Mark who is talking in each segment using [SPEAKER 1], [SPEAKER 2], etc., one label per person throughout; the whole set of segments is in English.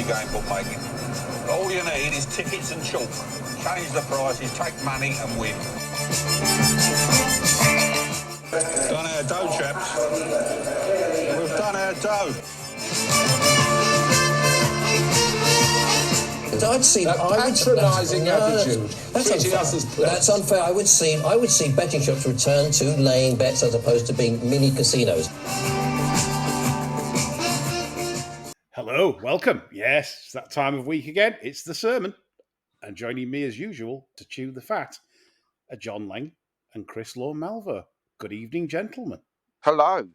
[SPEAKER 1] game bookmaking. All you need is tickets and chalk. Change the prices, take money and win. Done our dough, chaps. We've done our dough.
[SPEAKER 2] I'd see
[SPEAKER 3] patronising attitude. Treating us as players.
[SPEAKER 2] That's unfair. I would see betting shops return to laying bets as opposed to being mini casinos.
[SPEAKER 4] Hello, welcome. Yes, it's that time of week again. It's the sermon. And joining me as usual to chew the fat are John Lang and Chris Law-Malvo. Good evening, gentlemen.
[SPEAKER 3] Hello.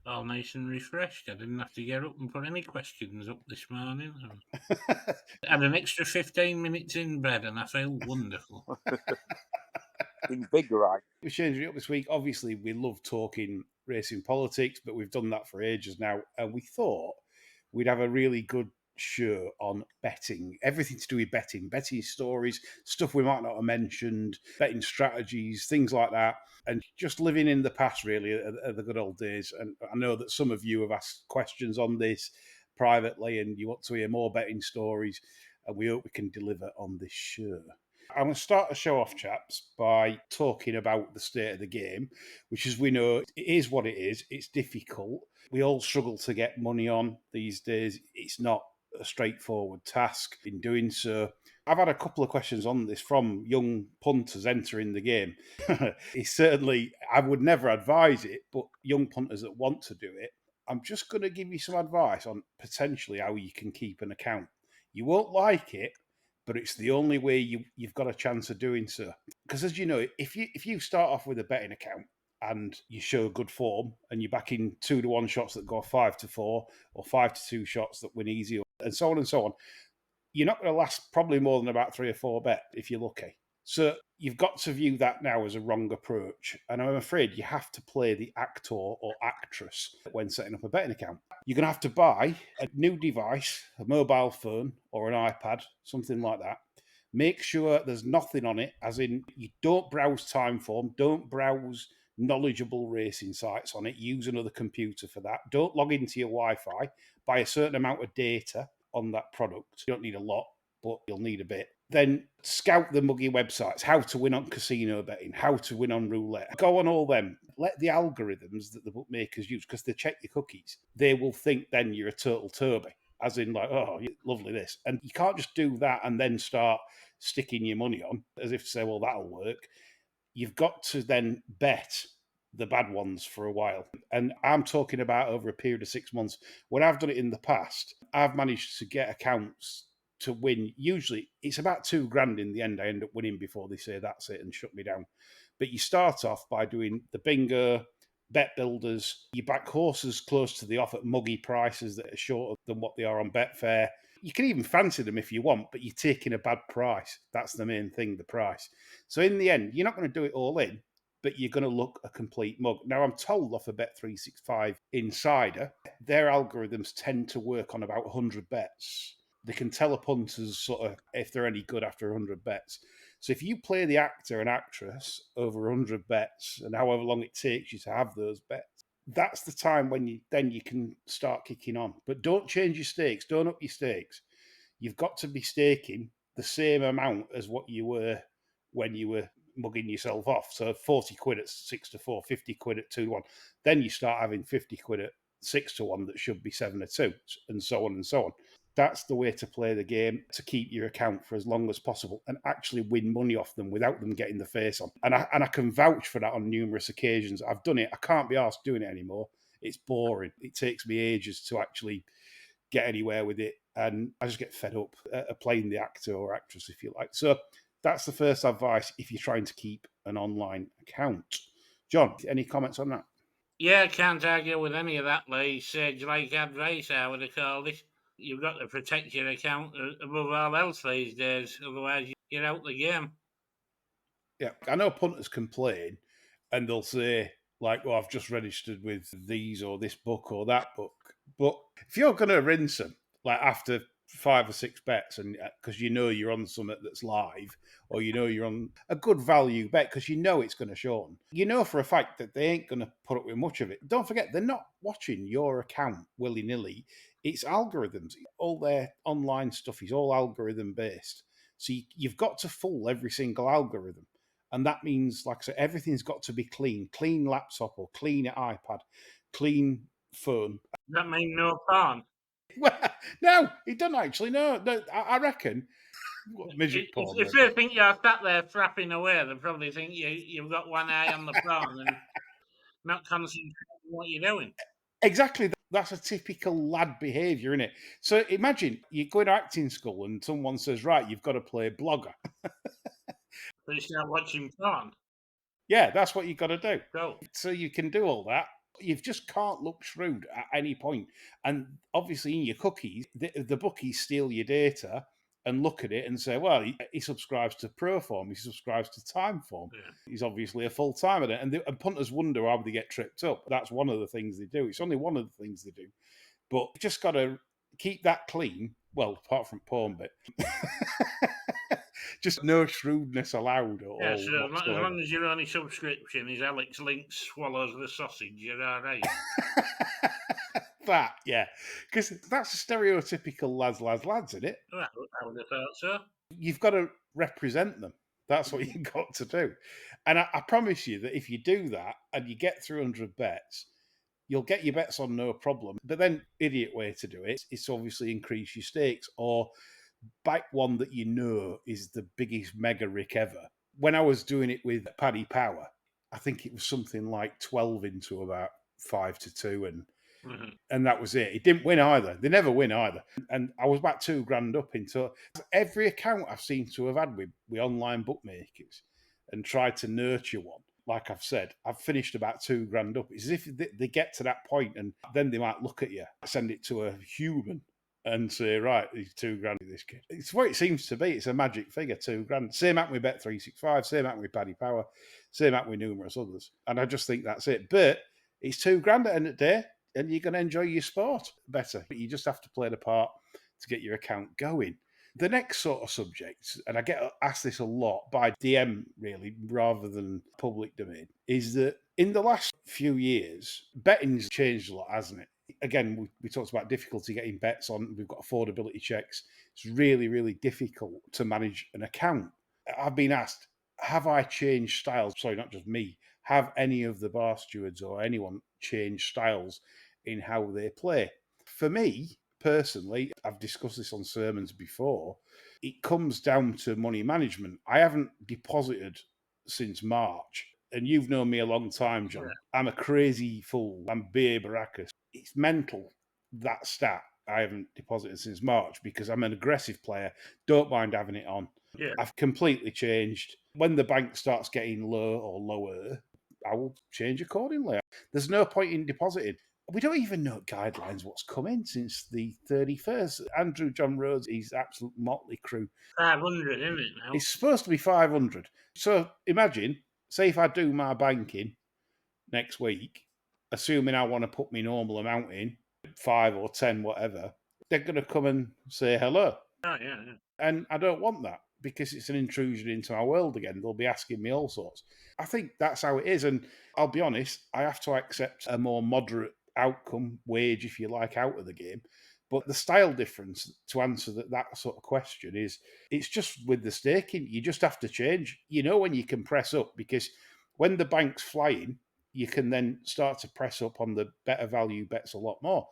[SPEAKER 5] All nice and refreshed. I didn't have to get up and put any questions up this morning. I had an extra 15 minutes in bed and I feel wonderful.
[SPEAKER 3] Invigorate.
[SPEAKER 4] We're changing it up this week. Obviously, we love talking racing politics, but we've done that for ages now. And we thought we'd have a really good show on betting, everything to do with betting stories, stuff we might not have mentioned, betting strategies, things like that, and just living in the past, really, at the good old days. And I know that some of you have asked questions on this privately and you want to hear more betting stories, and we hope we can deliver on this show. I'm going to start the show off, chaps, by talking about the state of the game, which, as we know, it is what it is. It's difficult. We all struggle to get money on these days. It's not a straightforward task in doing so. I've had a couple of questions on this from young punters entering the game. It's certainly, I would never advise it, but young punters that want to do it, I'm just going to give you some advice on potentially how you can keep an account. You won't like it, but it's the only way you've got a chance of doing so. Because as you know, if you start off with a betting account and you show good form and you're backing 2-1 shots that go 5-4 or 5-2 shots that win easy and so on, you're not going to last probably more than about 3 or 4 bets if you're lucky. So you've got to view that now as a wrong approach. And I'm afraid you have to play the actor or actress when setting up a betting account. You're going to have to buy a new device, a mobile phone or an iPad, something like that. Make sure there's nothing on it, as in you don't browse Timeform, don't browse knowledgeable racing sites on it, use another computer for that. Don't log into your Wi-Fi, buy a certain amount of data on that product. You don't need a lot, but you'll need a bit. Then scout the muggy websites, how to win on casino betting, how to win on roulette. Go on all them. Let the algorithms that the bookmakers use, because they check your cookies, they will think then you're a total Toby, as in like, oh, lovely this. And you can't just do that and then start sticking your money on as if to say, well, that'll work. You've got to then bet the bad ones for a while. And I'm talking about over a period of 6 months. When I've done it in the past, I've managed to get accounts to win. Usually it's about $2,000 in the end. I end up winning before they say that's it and shut me down. But you start off by doing the bingo, bet builders, you back horses close to the off at muggy prices that are shorter than what they are on Betfair. You can even fancy them if you want, but you're taking a bad price. That's the main thing, the price. So in the end, you're not going to do it all in, but you're going to look a complete mug. Now, I'm told off a Bet365 insider, their algorithms tend to work on about 100 bets. They can tell a punter's sort of if they're any good after 100 bets. So if you play the actor and actress over 100 bets and however long it takes you to have those bets, that's the time when you can start kicking on. But don't change your stakes. Don't up your stakes. You've got to be staking the same amount as what you were when you were mugging yourself off. So 40 quid at 6-4, 50 quid at 2-1. Then you start having 50 quid at 6-1 that should be 7-2, and so on and so on. That's the way to play the game, to keep your account for as long as possible and actually win money off them without them getting the face on. And I can vouch for that on numerous occasions. I've done it. I can't be asked doing it anymore. It's boring. It takes me ages to actually get anywhere with it. And I just get fed up playing the actor or actress, if you like. So that's the first advice if you're trying to keep an online account. John, any comments on that?
[SPEAKER 5] Yeah, I can't argue with any of that, Lee. Sage like advice, I would have called it. You've got to protect your account above all else these days, otherwise you're out the game.
[SPEAKER 4] Yeah, I know punters complain and they'll say, like, well, I've just registered with these or this book or that book. But if you're going to rinse them, like after 5 or 6 bets, and because you know you're on something that's live, or you know you're on a good value bet because you know it's going to shorten. You know for a fact that they ain't going to put up with much of it. Don't forget, they're not watching your account willy-nilly. It's algorithms. All their online stuff is all algorithm based. So you've got to fool every single algorithm. And that means, like I said, everything's got to be clean. Clean laptop or clean iPad, clean phone.
[SPEAKER 5] Does that mean no porn?
[SPEAKER 4] Well, no, it doesn't actually. No, I reckon. Midget porn.
[SPEAKER 5] If they think you're sat there frapping away, they probably think you've got one eye on the porn and not concentrating on what you're doing.
[SPEAKER 4] Exactly. That's a typical lad behaviour, isn't it? So imagine you go to acting school and someone says, right, you've got to play blogger.
[SPEAKER 5] So you start watching porn.
[SPEAKER 4] Yeah, that's what you've got to do.
[SPEAKER 5] Go.
[SPEAKER 4] So you can do all that. You just can't look shrewd at any point. And obviously in your cookies, the bookies steal your data and look at it and say, well, he subscribes to Proform, he subscribes to Timeform.
[SPEAKER 5] Yeah.
[SPEAKER 4] He's obviously a full-timer. And punters wonder why they get tripped up. That's one of the things they do. It's only one of the things they do. But you just got to keep that clean. Well, apart from porn bit. Just no shrewdness allowed.
[SPEAKER 5] Yeah, so as long as your only subscription is Alex Link swallows the sausage, you're all right.
[SPEAKER 4] That, yeah. Because that's a stereotypical lads, isn't it?
[SPEAKER 5] Well, I would have thought so.
[SPEAKER 4] You've got to represent them. That's what you've got to do. And I promise you that if you do that and you get through 100 bets, you'll get your bets on no problem. But then, idiot way to do it is obviously increase your stakes or back one that you know is the biggest mega rick ever. When I was doing it with Paddy Power, I think it was something like 12 into about 5-2, and that was it. It didn't win either. They never win either. And I was about $2,000 up into every account I've seen to have had with online bookmakers and tried to nurture one. Like I've said, I've finished about $2,000 up. It's as if they get to that point and then they might look at you, send it to a human and say, right, he's $2,000 this kid. It's what it seems to be. It's a magic figure, $2,000. Same happened with Bet365, same happened with Paddy Power, same happened with numerous others. And I just think that's it. But it's $2,000 at the end of the day, and you're going to enjoy your sport better. But you just have to play the part to get your account going. The next sort of subject, and I get asked this a lot by DM really, rather than public domain, is that in the last few years, betting's changed a lot, hasn't it? Again, we talked about difficulty getting bets on. We've got affordability checks. It's really, really difficult to manage an account. I've been asked, have I changed styles? Sorry, not just me. Have any of the bar stewards or anyone changed styles in how they play? For me, personally, I've discussed this on sermons before, it comes down to money management. I haven't deposited since March. And you've known me a long time, John. Yeah. I'm a crazy fool. I'm B.A. Baracus. It's mental, that stat. I haven't deposited since March because I'm an aggressive player. Don't mind having it on. Yeah. I've completely changed. When the bank starts getting low or lower, I will change accordingly. There's no point in depositing. We don't even know guidelines what's come in since the 31st. Andrew John Rhodes, he's absolute motley crew.
[SPEAKER 5] 500, isn't it now?
[SPEAKER 4] It's supposed to be 500. So imagine, say if I do my banking next week, assuming I want to put my normal amount in, 5 or 10, whatever, they're going to come and say hello.
[SPEAKER 5] Oh, yeah.
[SPEAKER 4] And I don't want that because it's an intrusion into my world again. They'll be asking me all sorts. I think that's how it is. And I'll be honest, I have to accept a more moderate outcome, wage, if you like, out of the game. But the style difference, to answer that sort of question, is it's just with the staking. You just have to change. You know when you can press up, because when the bank's flying, you can then start to press up on the better value bets a lot more.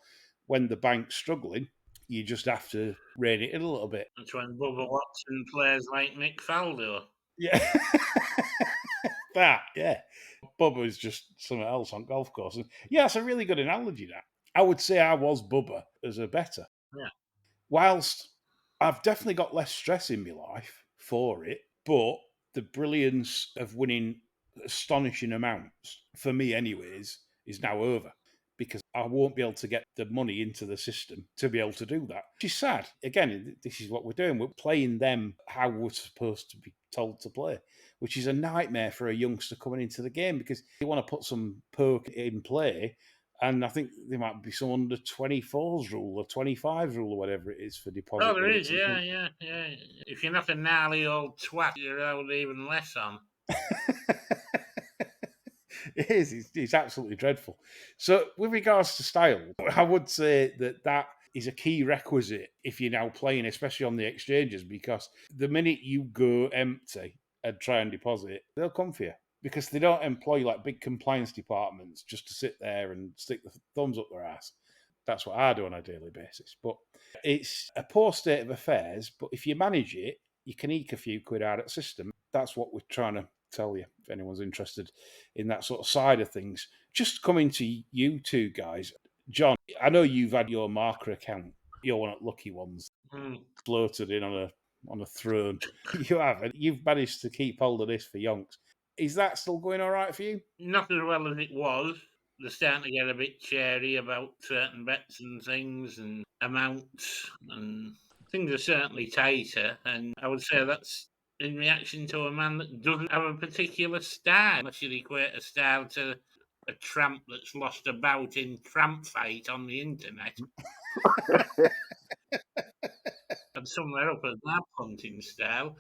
[SPEAKER 4] When the bank's struggling, you just have to rein it in a little bit.
[SPEAKER 5] That's when Bubba Watson plays like Nick Faldo.
[SPEAKER 4] Yeah. Yeah. Bubba is just something else on golf courses. Yeah, it's a really good analogy, that. I would say I was Bubba as a bettor.
[SPEAKER 5] Yeah.
[SPEAKER 4] Whilst I've definitely got less stress in my life for it, but the brilliance of winning astonishing amounts, for me anyways, is now over. Because I won't be able to get the money into the system to be able to do that. Which is sad. Again, this is what we're doing. We're playing them how we're supposed to be told to play, which is a nightmare for a youngster coming into the game, because you want to put some poke in play And I think there might be some under 24s rule or 25s rule or whatever it is for deposit.
[SPEAKER 5] Oh, there is,
[SPEAKER 4] limits.
[SPEAKER 5] yeah. If you're not a gnarly old twat, you're owed even less on.
[SPEAKER 4] It is. It's absolutely dreadful. So, with regards to style, I would say that is a key requisite if you're now playing, especially on the exchanges, because the minute you go empty and try and deposit, they'll come for you because they don't employ like big compliance departments just to sit there and stick the thumbs up their ass. That's what I do on a daily basis. But it's a poor state of affairs. But if you manage it, you can eke a few quid out of the system. That's what we're trying to tell you if anyone's interested in that sort of side of things. Just coming to you two guys, John, I know you've had your marker account. You're one of the lucky ones, floated in on a throne. You have, and you've managed to keep hold of this for yonks. Is that still going all right for you?
[SPEAKER 5] Not as well as it was. They're starting to get a bit chary about certain bets and things and amounts, and things are certainly tighter. And I would say that's in reaction to a man that doesn't have a particular style, unless you equate a style to a tramp that's lost a bout in tramp fight on the internet. And somewhere up as lab hunting style.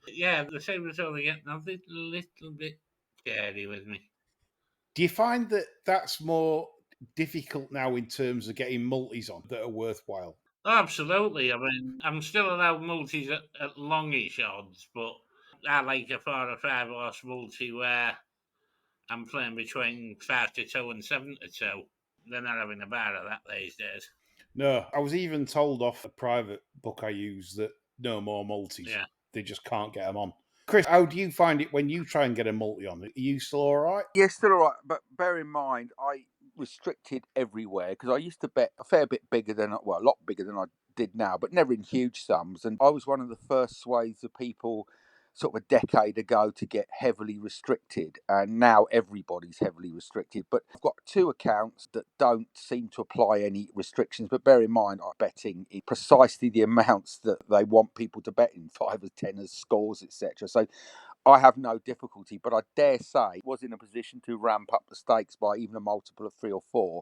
[SPEAKER 5] Yeah, the same result are getting a little bit chary with me.
[SPEAKER 4] Do you find that that's more difficult now in terms of getting multis on that are worthwhile?
[SPEAKER 5] Oh, absolutely. I mean, I'm still allowed multis at longish odds, but I like a 4 or 5 horse multi where I'm playing between 5 to 2 and 7 to 2. They're not having a bar of that these days.
[SPEAKER 4] No, I was even told off a private book I use that no more multis.
[SPEAKER 5] Yeah.
[SPEAKER 4] They just can't get them on. Chris, how do you find it when you try and get a multi on? Are you still all right?
[SPEAKER 6] Yeah, still all right. But bear in mind, I restricted everywhere because I used to bet a fair bit bigger than, well, a lot bigger than I did now, but never in huge sums. And I was one of the first swathes of people sort of a decade ago to get heavily restricted. And now everybody's heavily restricted. But I've got 2 accounts that don't seem to apply any restrictions. But bear in mind, I'm betting in precisely the amounts that they want people to bet in, 5 or 10 scores, etc. So I have no difficulty, but I dare say was in a position to ramp up the stakes by even a multiple of 3 or 4,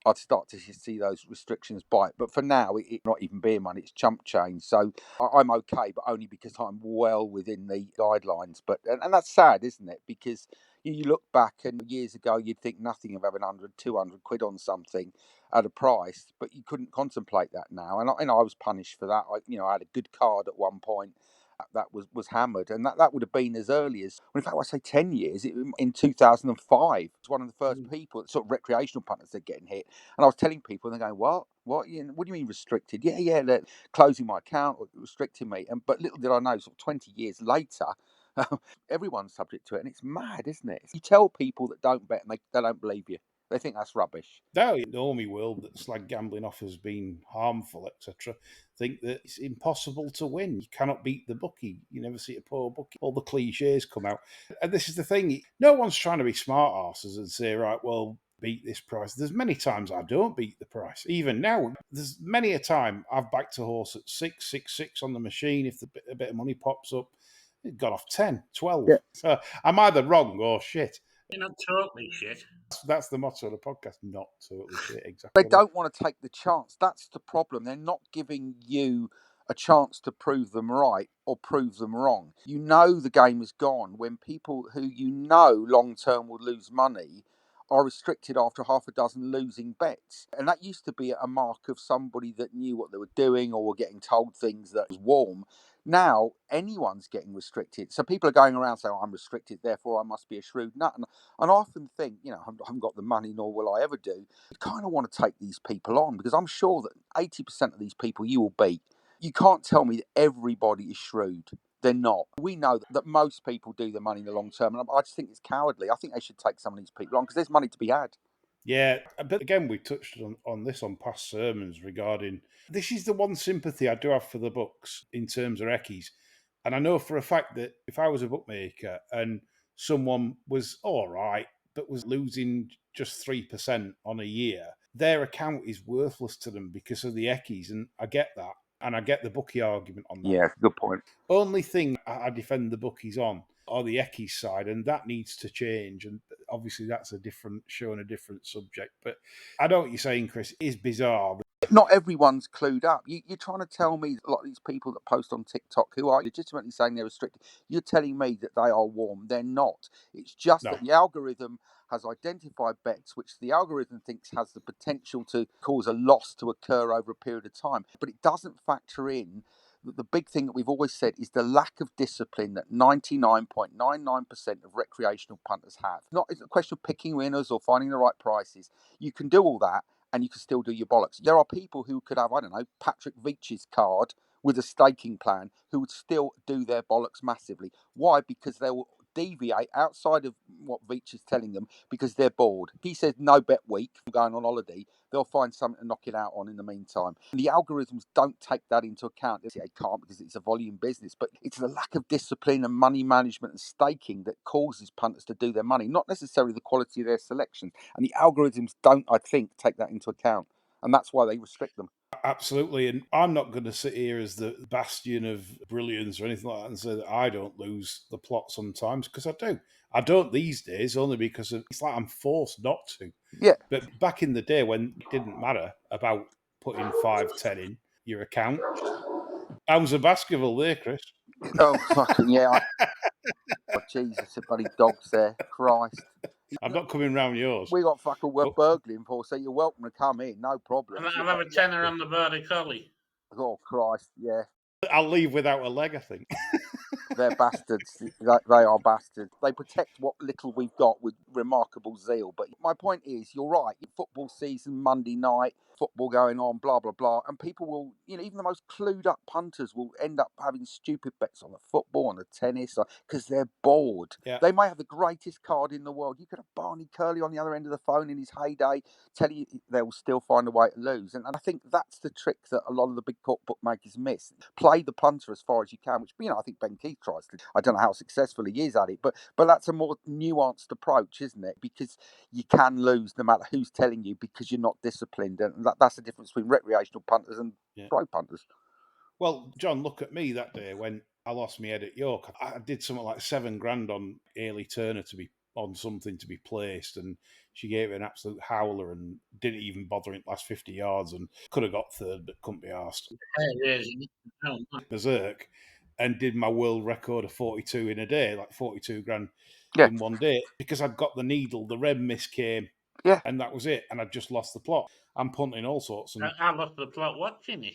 [SPEAKER 6] I'd start to see those restrictions bite. But for now, it's not even beer money, it's chump change. So I'm okay, but only because I'm well within the guidelines. But and that's sad, isn't it? Because you look back and years ago, you'd think nothing of having 100, 200 quid on something at a price, but you couldn't contemplate that now. And I was punished for that. I had a good card at one point that was hammered, and that would have been as early as, well, in fact, I say 10 years, in 2005. It's one of the first people, sort of recreational punters, that getting hit. And I was telling people, and they're going, what do you mean restricted? Yeah, they're closing my account or restricting me. But little did I know, sort of 20 years later, everyone's subject to it, and it's mad, isn't it? You tell people that don't bet, and they don't believe you. They think that's rubbish.
[SPEAKER 4] No, in the normie world that slag gambling off as being harmful, etc., think that it's impossible to win. You cannot beat the bookie. You never see a poor bookie. All the cliches come out. And this is the thing. No one's trying to be smart asses and say, right, well, beat this price. There's many times I don't beat the price. Even now, there's many a time I've backed a horse at 6 on the machine. If a bit of money pops up, it got off 10, 12. Yeah. So I'm either wrong or shit.
[SPEAKER 5] You're not totally shit.
[SPEAKER 4] That's the motto of the podcast. Not totally shit, exactly.
[SPEAKER 6] They don't want to take the chance. That's the problem. They're not giving you a chance to prove them right or prove them wrong. You know the game is gone when people who long term will lose money are restricted after half a dozen losing bets. And that used to be a mark of somebody that knew what they were doing or were getting told things that was warm. Now, anyone's getting restricted. So people are going around saying, I'm restricted, therefore I must be a shrewd nut. And I often think, I haven't got the money, nor will I ever do. You kind of want to take these people on because I'm sure that 80% of these people you will beat. You can't tell me that everybody is shrewd. They're not. We know that most people do the money in the long term. And I just think it's cowardly. I think they should take some of these people on because there's money to be had.
[SPEAKER 4] Yeah, but again, we've touched on this on past sermons regarding, this is the one sympathy I do have for the books in terms of Eckies. And I know for a fact that if I was a bookmaker and someone was all right, but was losing just 3% on a year, their account is worthless to them because of the Eckies. And I get that. And I get the bookie argument on that.
[SPEAKER 6] Yeah, good point.
[SPEAKER 4] Only thing I defend the bookies on are the Eckies side, and that needs to change. And obviously that's a different show and a different subject. But I know what you're saying, Chris. It is bizarre.
[SPEAKER 6] Not everyone's clued up. You're trying to tell me a lot of these people that post on TikTok who are legitimately saying they're restricted, you're telling me that they are warm. They're not. It's just that the algorithm has identified bets which the algorithm thinks has the potential to cause a loss to occur over a period of time. But it doesn't factor in the big thing that we've always said is the lack of discipline that 99.99% of recreational punters have. It's not a question of picking winners or finding the right prices. You can do all that and you can still do your bollocks. There are people who could have, I don't know, Patrick Veitch's card with a staking plan who would still do their bollocks massively. Why? Because they will deviate outside of what Veitch is telling them because they're bored. If he says no bet week, I'm going on holiday, they'll find something to knock it out on in the meantime. And the algorithms don't take that into account. They can't because it's a volume business, but it's the lack of discipline and money management and staking that causes punters to do their money, not necessarily the quality of their selection. And the algorithms don't, I think, take that into account. And that's why they restrict them.
[SPEAKER 4] Absolutely. And I'm not going to sit here as the bastion of brilliance or anything like that and say that I don't lose the plot sometimes, because I do. I don't these days, only because it's like I'm forced not to.
[SPEAKER 6] Yeah.
[SPEAKER 4] But back in the day when it didn't matter about putting 5-10 in your account, how's a basketball there, Chris?
[SPEAKER 6] Oh, fucking yeah. Oh, Jesus, the bloody dog's there. Christ.
[SPEAKER 4] I'm not coming round yours.
[SPEAKER 6] We got fucking burgling for, so you're welcome to come in, no problem.
[SPEAKER 5] I'll have a tenner on the Border Collie.
[SPEAKER 6] Oh, Christ, yeah.
[SPEAKER 4] I'll leave without a leg, I think.
[SPEAKER 6] They're bastards. They are bastards. They protect what little we've got with remarkable zeal. But my point is, you're right. Football season, Monday night, football going on, blah, blah, blah. And people will, even the most clued up punters will end up having stupid bets on the football, on the tennis, because they're bored.
[SPEAKER 4] Yeah.
[SPEAKER 6] They may have the greatest card in the world. You could have Barney Curley on the other end of the phone in his heyday, telling you they will still find a way to lose. And I think that's the trick that a lot of the big bookmakers miss. Play the punter as far as you can, which, I think Ben Keith tries to. I don't know how successful he is at it, but that's a more nuanced approach, isn't it? Because you can lose no matter who's telling you because you're not disciplined. And that's the difference between recreational punters and pro punters.
[SPEAKER 4] Well, John, look at me that day when I lost my head at York. I did something like $7,000 on Ailey Turner to be on something to be placed, and she gave it an absolute howler and didn't even bother in the last 50 yards and could have got third but couldn't be arsed. Berserk, and did my world record of 42 in a day, like 42 grand in one day, because I'd got the needle, the red mist came, and that was it, and I'd just lost the plot. I'm punting all sorts. And
[SPEAKER 5] I lost the plot watching it.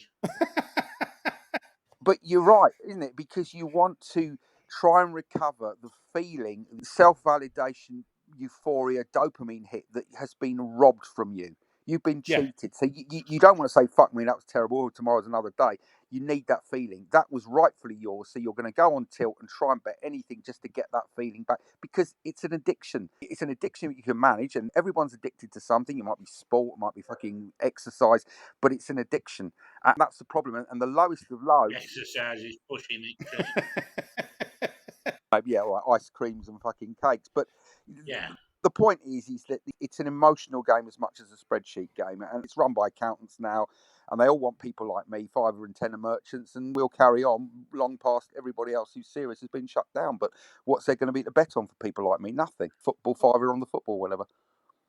[SPEAKER 6] But you're right, isn't it? Because you want to try and recover the feeling, self-validation, euphoria, dopamine hit that has been robbed from you. You've been cheated. So you don't want to say, fuck me, that was terrible, tomorrow's another day. You need that feeling. That was rightfully yours. So you're going to go on tilt and try and bet anything just to get that feeling back, because it's an addiction. It's an addiction that you can manage, and everyone's addicted to something. It might be sport, it might be fucking exercise, but it's an addiction. And that's the problem. And the lowest of lows.
[SPEAKER 5] Exercise is pushing it.
[SPEAKER 6] Yeah, right, ice creams and fucking cakes. But
[SPEAKER 5] yeah.
[SPEAKER 6] The point is that it's an emotional game as much as a spreadsheet game, and it's run by accountants now, and they all want people like me, fiver and tenner merchants, and we'll carry on long past everybody else who's serious has been shut down. But what's there going to be to bet on for people like me? Nothing. Football, fiver on the football, whatever.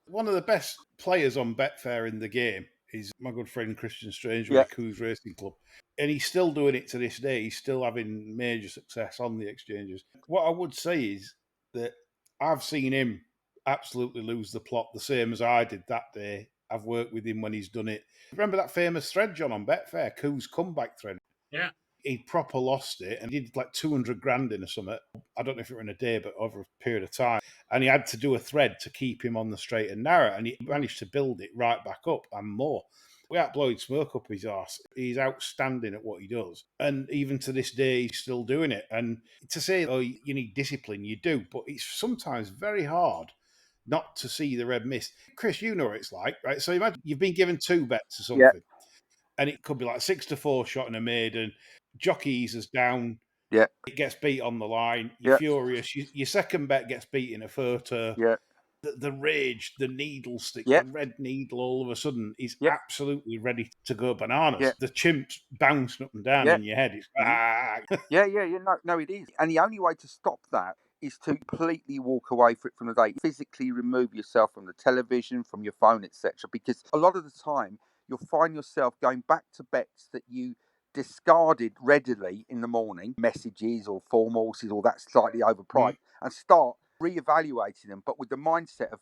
[SPEAKER 4] One of the best players on Betfair in the game is my good friend Christian Strange with Coos Racing Club. And he's still doing it to this day. He's still having major success on the exchanges. What I would say is that I've seen him absolutely lose the plot the same as I did that day. I've worked with him when he's done it. Remember that famous thread, John, on Betfair, Coos comeback thread?
[SPEAKER 5] Yeah.
[SPEAKER 4] He proper lost it and he did like 200 grand in or something. I don't know if it were in a day, but over a period of time. And he had to do a thread to keep him on the straight and narrow. And he managed to build it right back up and more. Without blowing smoke up his arse, he's outstanding at what he does. And even to this day, he's still doing it. And to say, oh, you need discipline, you do. But it's sometimes very hard not to see the red mist. Chris, you know what it's like, right? So imagine you've been given 2 bets or something. And it could be like 6-4 shot in a maiden. Jockeys is down.
[SPEAKER 6] Yeah.
[SPEAKER 4] It gets beat on the line. You're furious. Your second bet gets beat in a photo.
[SPEAKER 6] Yeah.
[SPEAKER 4] The rage, the needle stick, the red needle all of a sudden is absolutely ready to go bananas.
[SPEAKER 6] Yeah.
[SPEAKER 4] The chimp's bouncing up and down in your head. It's
[SPEAKER 6] No, it is. And the only way to stop that is to completely walk away from the day, physically remove yourself from the television, from your phone, etc. Because a lot of the time you'll find yourself going back to bets that you discarded readily in the morning, messages or form horses or that slightly overpriced, and start reevaluating them, but with the mindset of,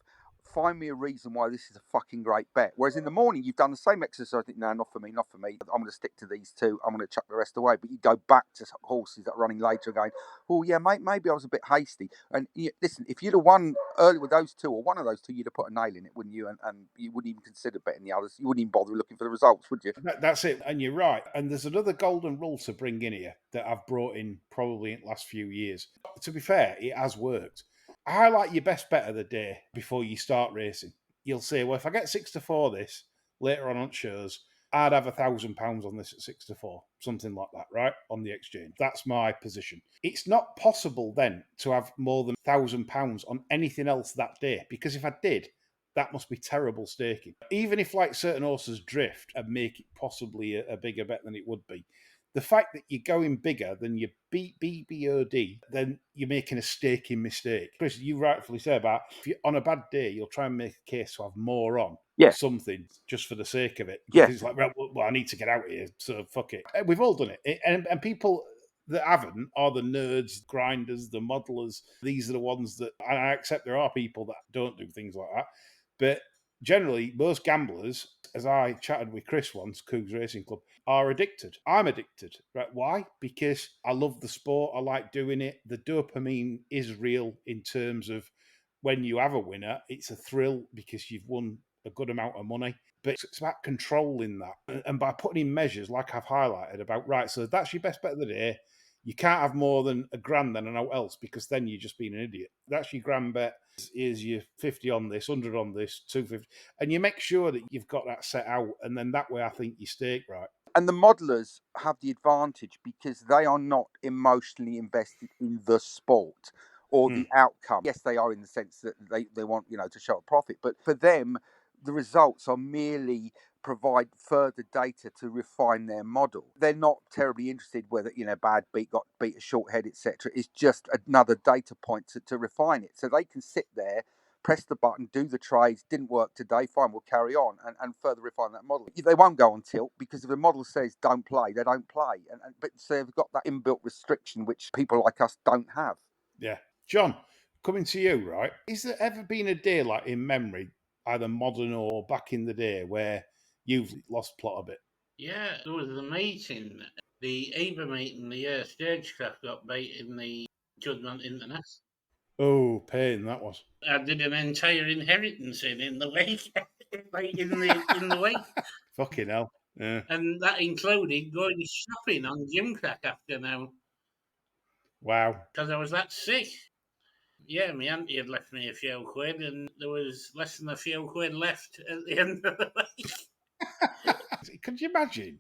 [SPEAKER 6] find me a reason why this is a fucking great bet. Whereas in the morning, you've done the same exercise. No, not for me, not for me. I'm going to stick to these two. I'm going to chuck the rest away. But you go back to horses that are running later going, oh, yeah, mate, maybe I was a bit hasty. And listen, if you'd have won early with those two or one of those two, you'd have put a nail in it, wouldn't you? And you wouldn't even consider betting the others. You wouldn't even bother looking for the results, would you?
[SPEAKER 4] That's it. And you're right. And there's another golden rule to bring in here that I've brought in probably in the last few years. To be fair, it has worked. Highlight your best bet of the day before you start racing. You'll say, well, if I get 6-4 this later on shows, I'd have £1,000 on this at 6-4, something like that, right? On the exchange. That's my position. It's not possible then to have more than £1,000 on anything else that day, because if I did, that must be terrible staking. Even if like certain horses drift and make it possibly a bigger bet than it would be, the fact that you're going bigger than your BBOD, then you're making a staking mistake. Chris, you rightfully say about if you're on a bad day, you'll try and make a case to have more on something just for the sake of it. Because it's like, well, I need to get out of here, so fuck it. We've all done it. And people that haven't are the nerds, grinders, the modelers. These are the ones that, and I accept there are people that don't do things like that. But generally, most gamblers, as I chatted with Chris once, Cougs Racing Club, are addicted. I'm addicted. Right? Why? Because I love the sport. I like doing it. The dopamine is real in terms of when you have a winner, it's a thrill because you've won a good amount of money. But it's about controlling that. And by putting in measures like I've highlighted about, right, so that's your best bet of the day. You can't have more than £1,000 then and out else, because then you're just being an idiot. That's your grand bet. Is your 50 on this, 100 on this, 250, and you make sure that you've got that set out, and then that way I think you stake right.
[SPEAKER 6] And the modelers have the advantage because they are not emotionally invested in the sport or the outcome. Yes, they are in the sense that they want, to show a profit, but for them, the results are merely provide further data to refine their model. They're not terribly interested whether, bad beat, got beat a short head, etc. It's just another data point to refine it. So they can sit there, press the button, do the trades, didn't work today, fine, we'll carry on and further refine that model. They won't go on tilt because if the model says don't play, they don't play. But so they've got that inbuilt restriction which people like us don't have.
[SPEAKER 4] Yeah. John, coming to you, right? Is there ever been a day like in memory, either modern or back in the day, where you've lost plot a bit?
[SPEAKER 5] Yeah, there was the meeting, the EBA meeting, the Stagecraft got beat in the Judgment International.
[SPEAKER 4] Oh, pain that was.
[SPEAKER 5] I did an entire inheritance in the week, in the week.
[SPEAKER 4] Fucking hell. Yeah.
[SPEAKER 5] And that included going shopping on Gimcrack after now.
[SPEAKER 4] Wow.
[SPEAKER 5] Because I was that sick. Yeah, my auntie had left me a few quid, and there was less than a few quid left at the end of the week.
[SPEAKER 4] Could you imagine,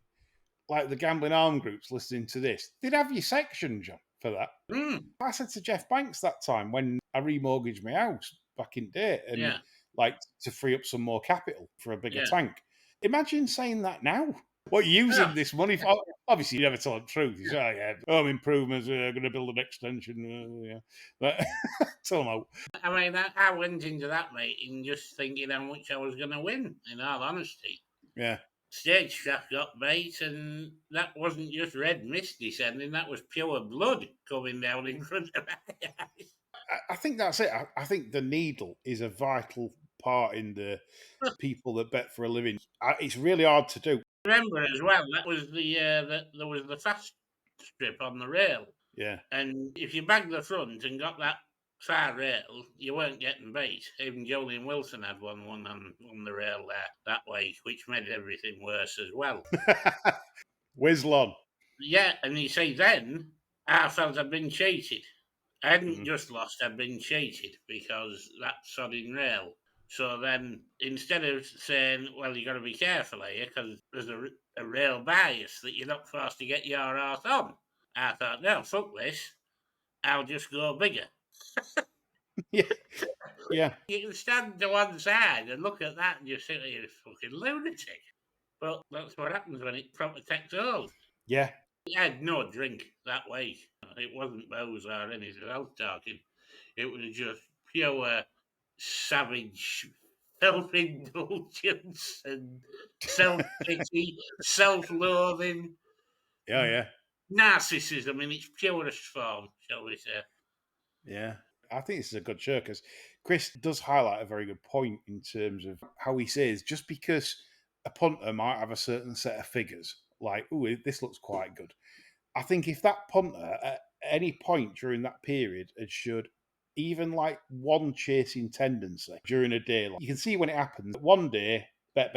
[SPEAKER 4] like the gambling arm groups listening to this? They'd have your section, John, for that. I said to Jeff Banks that time when I remortgaged my house back in day, and like to free up some more capital for a bigger tank. Imagine saying that now. What using this money for? Obviously, you never tell the truth. You say, home improvements, going to build an extension. But tell them out.
[SPEAKER 5] I mean, I went into that meeting just thinking how much I was going to win, in all honesty.
[SPEAKER 4] Yeah.
[SPEAKER 5] Stagecraft got bait, and that wasn't just red mist descending, that was pure blood coming down in front of my eyes.
[SPEAKER 4] I think that's it. I think the needle is a vital part in the people that bet for a living. It's really hard to do.
[SPEAKER 5] Remember as well, that was there was the fast strip on the rail.
[SPEAKER 4] Yeah.
[SPEAKER 5] And if you bagged the front and got that far rail, you weren't getting beat. Even Jolyon Wilson had one on the rail there that way, which made everything worse as well.
[SPEAKER 4] Whizlon.
[SPEAKER 5] Yeah, and you see then, I felt I'd been cheated. I hadn't just lost, I'd been cheated because that sodding rail. So then, instead of saying, well, you've got to be careful here because there's a rail bias that you're not forced to get your arse on, I thought, no, fuck this. I'll just go bigger.
[SPEAKER 4] Yeah.
[SPEAKER 5] You can stand to one side and look at that and you think you're a fucking lunatic. But that's what happens when it proper takes hold.
[SPEAKER 4] Yeah.
[SPEAKER 5] I had no drink that week. It wasn't booze or anything else talking. It was just pure savage self-indulgence and self-pity, self-loathing,
[SPEAKER 4] Yeah.
[SPEAKER 5] narcissism in its purest form, shall we say.
[SPEAKER 4] Yeah. I think this is a good show because Chris does highlight a very good point in terms of how he says just because a punter might have a certain set of figures, like, oh, this looks quite good. I think if that punter at any point during that period had showed even like one chasing tendency during a day, like, you can see when it happens. One day, bet.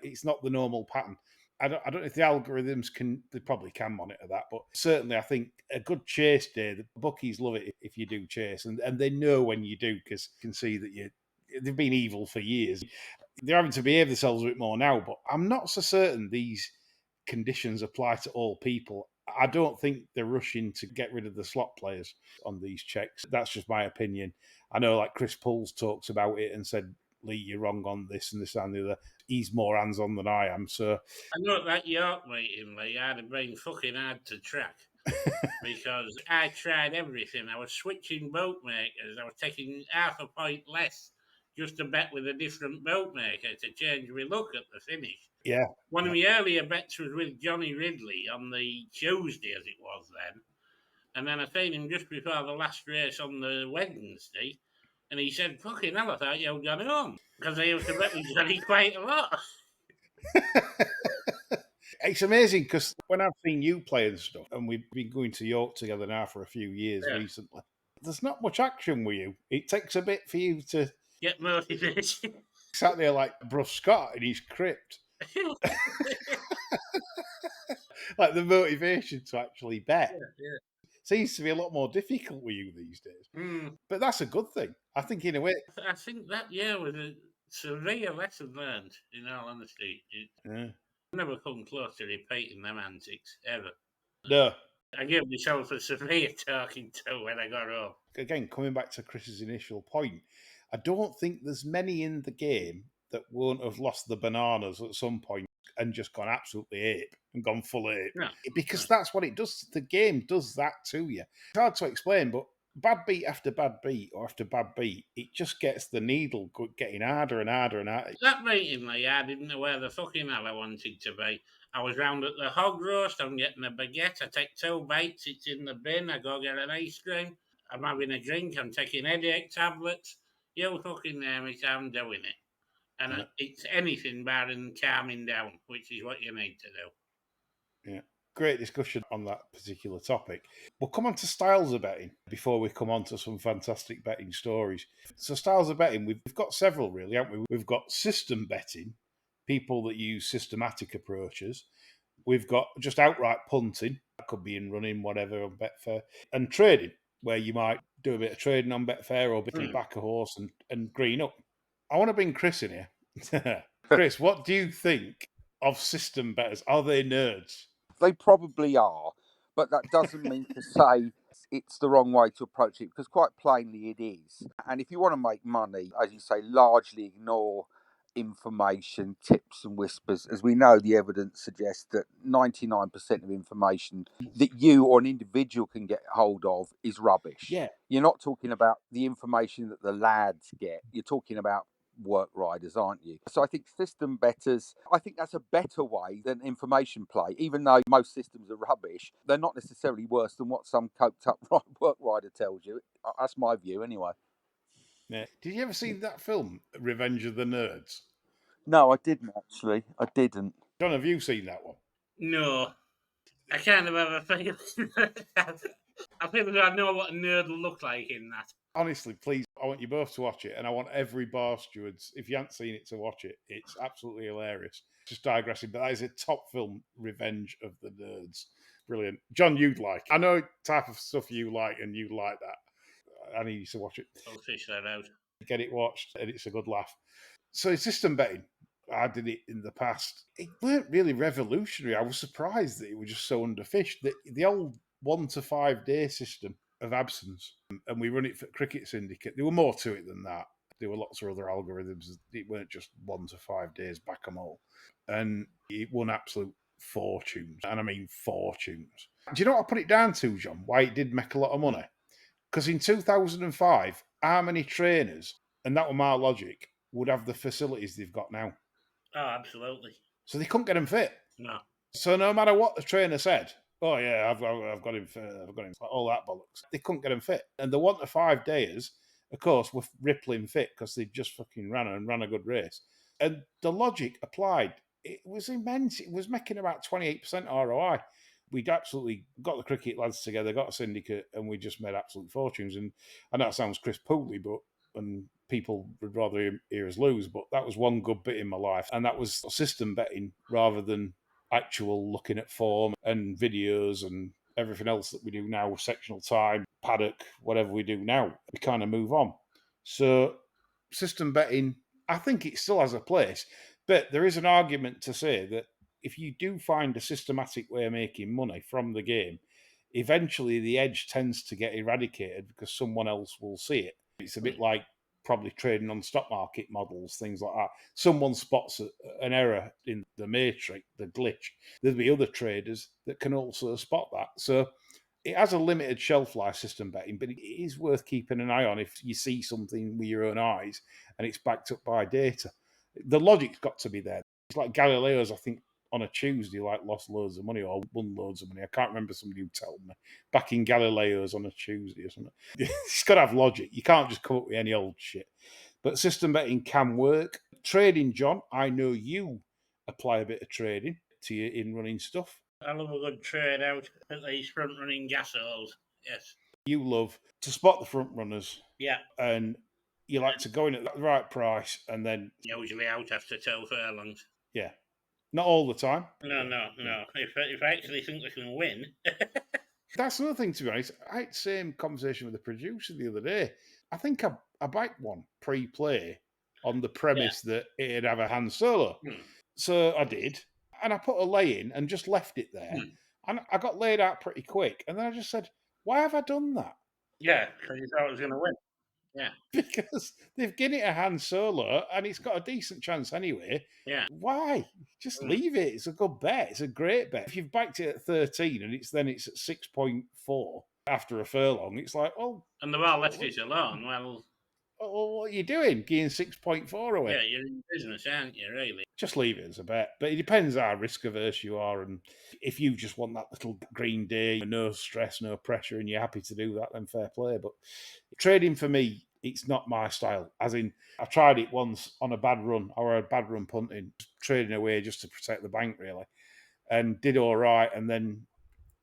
[SPEAKER 4] It's not the normal pattern. I don't know if the algorithms they probably can monitor that, but certainly I think a good chase day, the bookies love it if you do chase, and they know when you do because you can see that they've been evil for years. They're having to behave themselves a bit more now, but I'm not so certain these conditions apply to all people. I don't think they're rushing to get rid of the slot players on these checks. That's just my opinion. I know, like Chris Pulls talks about it and said, Lee, you're wrong on this and this and the other. He's more hands-on than I am. So
[SPEAKER 5] I know that York meeting, Lee, I had been fucking hard to track because I tried everything. I was switching boat makers. I was taking half a point less just to bet with a different boat maker to change my look at the finish.
[SPEAKER 4] Yeah.
[SPEAKER 5] One of my earlier bets was with Johnny Ridley on the Tuesday, as it was then. And then I seen him just before the last race on the Wednesday. And he said, fucking hell, I thought you'd gone home. Because I used to bet with Johnny quite a lot.
[SPEAKER 4] It's amazing because when I've seen you play and stuff, and we've been going to York together now for a few years recently, there's not much action with you. It takes a bit for you to
[SPEAKER 5] get motivation.
[SPEAKER 4] Sat there like Bruce Scott in his crypt. Like the motivation to actually bet.
[SPEAKER 5] Yeah.
[SPEAKER 4] Seems to be a lot more difficult with you these days. But that's a good thing. I think in a way.
[SPEAKER 5] I think that year was a severe lesson learned, in all honesty. I've never come close to repeating them antics, ever.
[SPEAKER 4] No.
[SPEAKER 5] I gave myself a severe talking to when I got home.
[SPEAKER 4] Again, coming back to Chris's initial point, I don't think there's many in the game that won't have lost the bananas at some point and just gone absolutely ape and gone full ape.
[SPEAKER 5] No.
[SPEAKER 4] Because that's what it does. The game does that to you. It's hard to explain, but bad beat after bad beat or after bad beat, it just gets the needle getting harder and harder and harder.
[SPEAKER 5] That meeting, Lee, I didn't know where the fucking hell I wanted to be. I was round at the hog roast, I'm getting a baguette, I take 2 bites, it's in the bin, I go get an ice cream, I'm having a drink, I'm taking headache tablets. You fucking name it, I'm doing it. And it's anything better than calming down, which is what you need to do.
[SPEAKER 4] Yeah. Great discussion on that particular topic. We'll come on to styles of betting before we come on to some fantastic betting stories. So styles of betting, we've got several really, haven't we? We've got system betting, people that use systematic approaches. We've got just outright punting, that could be in running, whatever, on Betfair, and trading, where you might do a bit of trading on Betfair or back a horse and green up. I want to bring Chris in here. Chris, what do you think of system bettors? Are they nerds?
[SPEAKER 6] They probably are, but that doesn't mean to say it's the wrong way to approach it, because quite plainly it is. And if you want to make money, as you say, largely ignore information, tips and whispers. As we know, the evidence suggests that 99% of information that you or an individual can get hold of is rubbish.
[SPEAKER 4] Yeah.
[SPEAKER 6] You're not talking about the information that the lads get. You're talking about work riders, aren't you? So I think system bettors, I think that's a better way than information play. Even though most systems are rubbish, they're not necessarily worse than what some coked up work rider tells you. That's my view anyway.
[SPEAKER 4] Yeah. Did you ever see that film, Revenge of the Nerds?
[SPEAKER 6] No, I didn't actually. I didn't.
[SPEAKER 4] John, have you seen that one?
[SPEAKER 5] No. I kind of have a feeling. I feel that I know what a nerd will look like in that.
[SPEAKER 4] Honestly, please, I want you both to watch it, and I want every bar stewards, if you haven't seen it, to watch it. It's absolutely hilarious. Just digressing, but that is a top film, Revenge of the Nerds. Brilliant. John, you'd like. I know type of stuff you like, and you like that. I need you to watch it.
[SPEAKER 5] I'll fish that out.
[SPEAKER 4] Get it watched, and it's a good laugh. So system betting, I did it in the past. It weren't really revolutionary. I was surprised that it was just so underfished. The old 1 to 5 day system of absence, and we run it for Cricket Syndicate. There were more to it than that. There were lots of other algorithms. It weren't just 1 to 5 days, back them all. And it won absolute fortunes. And I mean fortunes. Do you know what I put it down to, John? Why it did make a lot of money? Because in 2005, how many trainers, and that were my logic, would have the facilities they've got now?
[SPEAKER 5] Oh, absolutely.
[SPEAKER 4] So they couldn't get them fit.
[SPEAKER 5] No.
[SPEAKER 4] So no matter what the trainer said, oh yeah, I've got him fit, I've got him fit, all that bollocks, they couldn't get him fit. And the 1 to 5 days, of course, were rippling fit because they just fucking ran a good race. And the logic applied, it was immense. It was making about 28% ROI. We'd absolutely got the cricket lads together, got a syndicate, and we just made absolute fortunes. And I know it sounds Chris Pooley, but and people would rather hear us lose, but that was one good bit in my life, and that was system betting rather than actual looking at form and videos and everything else that we do now with sectional time, paddock, whatever we do now. We kind of move on. So system betting, I think it still has a place, but there is an argument to say that if you do find a systematic way of making money from the game, eventually the edge tends to get eradicated because someone else will see it. It's a bit like probably trading on stock market models, things like that. Someone spots an error in the matrix, the glitch. There'll be other traders that can also spot that. So it has a limited shelf life, system betting, but it is worth keeping an eye on if you see something with your own eyes and it's backed up by data. The logic's got to be there. It's like Galileo's, I think, on a Tuesday, like lost loads of money or won loads of money. I can't remember somebody who told me. Back in Galileo's on a Tuesday or something. It's got to have logic. You can't just come up with any old shit. But system betting can work. Trading, John, I know you apply a bit of trading to your in-running stuff.
[SPEAKER 5] I love a good trade out at these front-running gas holes. Yes.
[SPEAKER 4] You love to spot the front runners.
[SPEAKER 5] Yeah.
[SPEAKER 4] And you like to go in at the right price and then...
[SPEAKER 5] Usually out after 2 furlongs.
[SPEAKER 4] Yeah. Not all the time.
[SPEAKER 5] No. If I actually think we can win.
[SPEAKER 4] That's another thing, to be honest. I had the same conversation with the producer the other day. I think I backed one pre-play on the premise that it'd have a Han Solo. So I did. And I put a lay in and just left it there. And I got laid out pretty quick. And then I just said, why have I done that?
[SPEAKER 5] Yeah, because you thought I was going to win. Yeah.
[SPEAKER 4] Because they've given it a Han Solo and it's got a decent chance anyway.
[SPEAKER 5] Yeah.
[SPEAKER 4] Why? Just leave it. It's a good bet. It's a great bet. If you've backed it at 13 and it's at 6.4 after a furlong, it's like, well...
[SPEAKER 5] And they've all left it alone.
[SPEAKER 4] Well, what are you doing? Getting 6.4 away?
[SPEAKER 5] Yeah, you're in business, aren't you, really?
[SPEAKER 4] Just leave it as a bet. But it depends how risk averse you are. And if you just want that little green day, no stress, no pressure, and you're happy to do that, then fair play. But trading for me, it's not my style. As in, I tried it once on a bad run, or a bad run punting, trading away just to protect the bank, really, and did all right. And then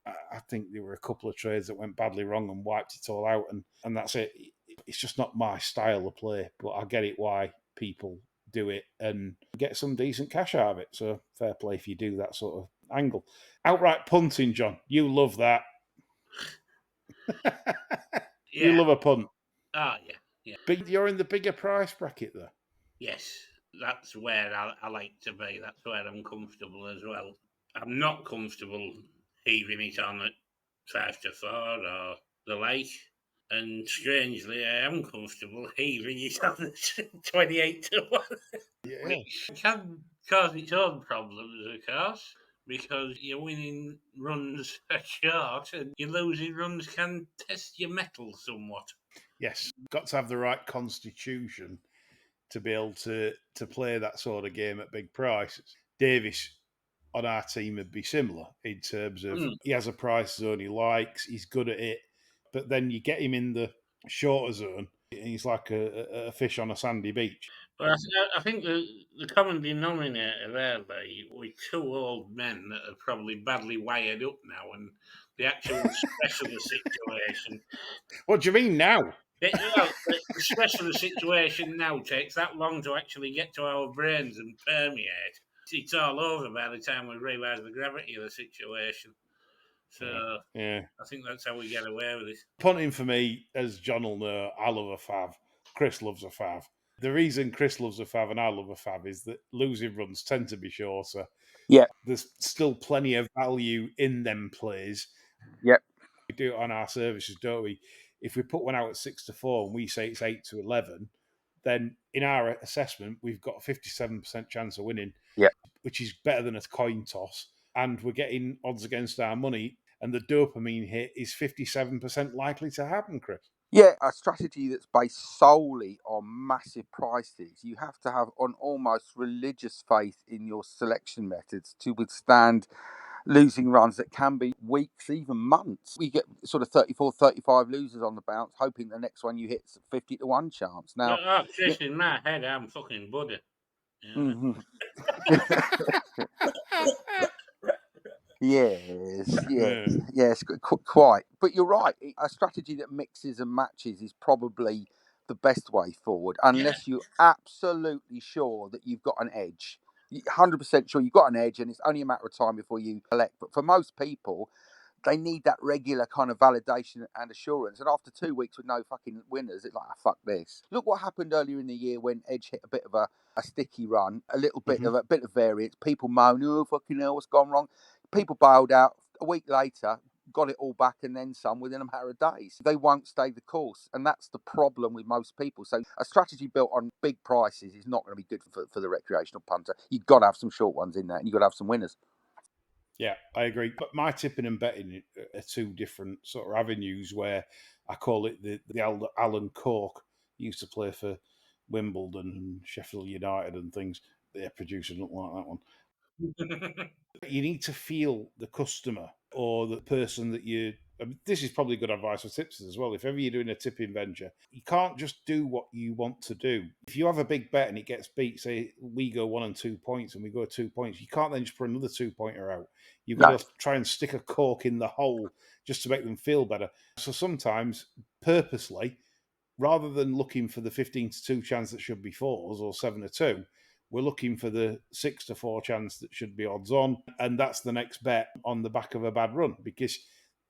[SPEAKER 4] I think there were a couple of trades that went badly wrong and wiped it all out. And that's it. It's just not my style of play, but I get it why people do it and get some decent cash out of it. So fair play if you do that sort of angle. Outright punting, John. You love that. You love a punt.
[SPEAKER 5] Oh, yeah.
[SPEAKER 4] But you're in the bigger price bracket, though.
[SPEAKER 5] Yes, that's where I like to be. That's where I'm comfortable as well. I'm not comfortable heaving it on at 5 to 4 or the like. And strangely, I am comfortable heaving it on at 28 to 1.
[SPEAKER 4] Yeah.
[SPEAKER 5] Which can cause its own problems, of course, because your winning runs are short and your losing runs can test your mettle somewhat.
[SPEAKER 4] Yes, got to have the right constitution to be able to play that sort of game at big prices. Davis on our team would be similar in terms of he has a price zone he likes, he's good at it, but then you get him in the shorter zone and he's like a fish on a sandy beach.
[SPEAKER 5] Well, I think the common denominator there, Lee, with 2 old men that are probably badly wired up now and the actual stress of the situation.
[SPEAKER 4] What do you mean now?
[SPEAKER 5] The stress of the situation now takes that long to actually get to our brains and permeate. It's all over by the time we realise the gravity of the situation. So
[SPEAKER 4] yeah.
[SPEAKER 5] I think that's how we get away with it.
[SPEAKER 4] Punting for me, as John will know, I love a fav. Chris loves a fav. The reason Chris loves a fav and I love a fav is that losing runs tend to be shorter.
[SPEAKER 6] Yeah.
[SPEAKER 4] There's still plenty of value in them plays.
[SPEAKER 6] Yep.
[SPEAKER 4] We do it on our services, don't we? If we put one out at 6 to 4 and we say it's 8 to 11, then in our assessment, we've got a 57% chance of winning, which is better than a coin toss. And we're getting odds against our money. And the dopamine hit is 57% likely to happen, Chris.
[SPEAKER 6] Yeah, a strategy that's based solely on massive prices. You have to have an almost religious faith in your selection methods to withstand losing runs that can be weeks, even months. We get sort of 34, 35 losers on the bounce, hoping the next one you hit's 50 to 1 chance. Now,
[SPEAKER 5] Just in my head, I'm fucking Buddha.
[SPEAKER 6] mhm. Yes, quite. But you're right. A strategy that mixes and matches is probably the best way forward, unless you're absolutely sure that you've got an edge. 100% sure you've got an edge, and it's only a matter of time before you collect. But for most people, they need that regular kind of validation and assurance. And after 2 weeks with no fucking winners, it's like, fuck this. Look what happened earlier in the year when Edge hit a bit of a sticky run, a little bit of a bit of variance. People moan, oh fucking hell, what's gone wrong? People bailed out. A week later, got it all back and then some within a matter of days. They won't stay the course, and that's the problem with most people. So a strategy built on big prices is not going to be good for the recreational punter. You've got to have some short ones in there, and you've got to have some winners.
[SPEAKER 4] Yeah, I agree. But my tipping and betting are two different sort of avenues where I call it the Alan Cork. He used to play for Wimbledon and Sheffield United and things. Their producer don't like that one. You need to feel the customer or the person that you. I mean, this is probably good advice for tipsters as well. If ever you're doing a tipping venture, you can't just do what you want to do. If you have a big bet and it gets beat, say we go 1 and 2 points and we go 2 points, you can't then just put another 2-pointer out. You've got to try and stick a cork in the hole just to make them feel better. So sometimes, purposely, rather than looking for the 15-2 chance that should be fours or 7-2, we're looking for the 6-4 chance that should be odds on. And that's the next bet on the back of a bad run, because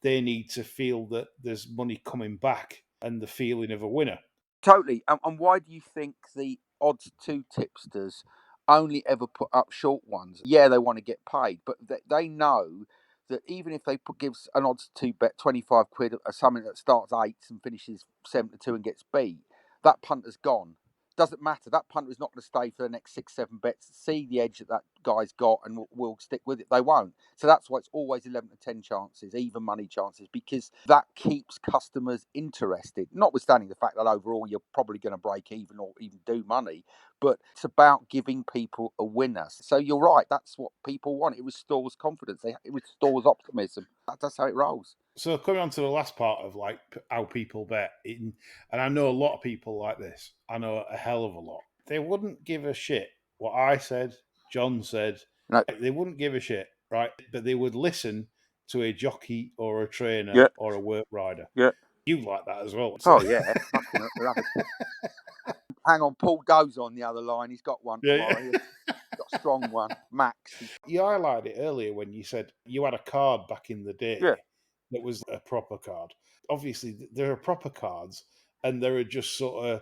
[SPEAKER 4] they need to feel that there's money coming back and the feeling of a winner.
[SPEAKER 6] Totally. And why do you think the odds 2 tipsters only ever put up short ones? Yeah, they want to get paid, but they know that even if they gives an odds 2 bet 25 quid or something that starts 8s and finishes 7-2 and gets beat, that punter's gone. Doesn't matter. That punter is not going to stay for the next 6-7 bets. See the edge that guy's got and will stick with it. They won't. So that's why it's always 11-10 chances, even money chances, because that keeps customers interested. Notwithstanding the fact that overall you're probably going to break even or even do money, but it's about giving people a winner. So you're right. That's what people want. It restores confidence. It restores optimism. That's how it rolls.
[SPEAKER 4] So coming on to the last part of like how people bet, and I know a lot of people like this. I know a hell of a lot. They wouldn't give a shit what I said, John said.
[SPEAKER 6] No.
[SPEAKER 4] They wouldn't give a shit, right? But they would listen to a jockey or a trainer or a work rider.
[SPEAKER 6] Yeah.
[SPEAKER 4] You like that as well.
[SPEAKER 6] So. Oh, yeah. Fucking love it. Hang on, Paul Doe's on the other line. He's got one tomorrow. Yeah. He's got a strong one. Max.
[SPEAKER 4] You highlighted it earlier when you said you had a card back in the day that was a proper card. Obviously, there are proper cards and there are just sort of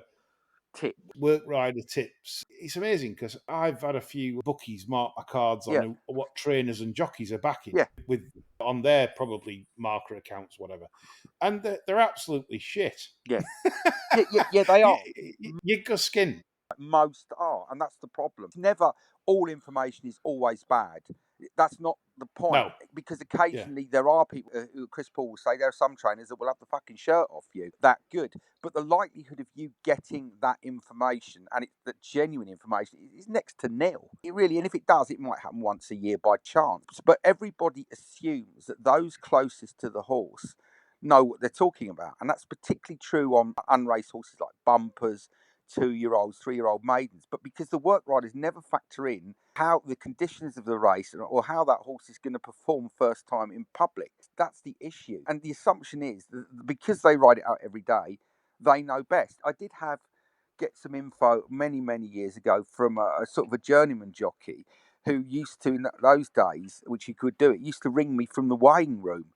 [SPEAKER 4] work rider tips. It's amazing because I've had a few bookies mark my cards on what trainers and jockeys are backing with on their probably marker accounts, whatever, and they're absolutely shit.
[SPEAKER 6] Yeah, yeah, they are.
[SPEAKER 4] You go skin.
[SPEAKER 6] Most are, and that's the problem. Never all information is always bad. That's not the point. No. Because occasionally there are people who Chris Paul will say there are some trainers that will have the fucking shirt off you. That good. But the likelihood of you getting that information and it's the genuine information is next to nil. It really, and if it does, it might happen once a year by chance. But everybody assumes that those closest to the horse know what they're talking about. And that's particularly true on unraced horses like bumpers, 2-year-olds, 3-year-old maidens, but because the work riders never factor in how the conditions of the race or how that horse is going to perform first time in public. That's the issue. And the assumption is that because they ride it out every day, they know best. I did get some info many, many years ago from a sort of a journeyman jockey who used to, in those days, which he could do it, used to ring me from the weighing room.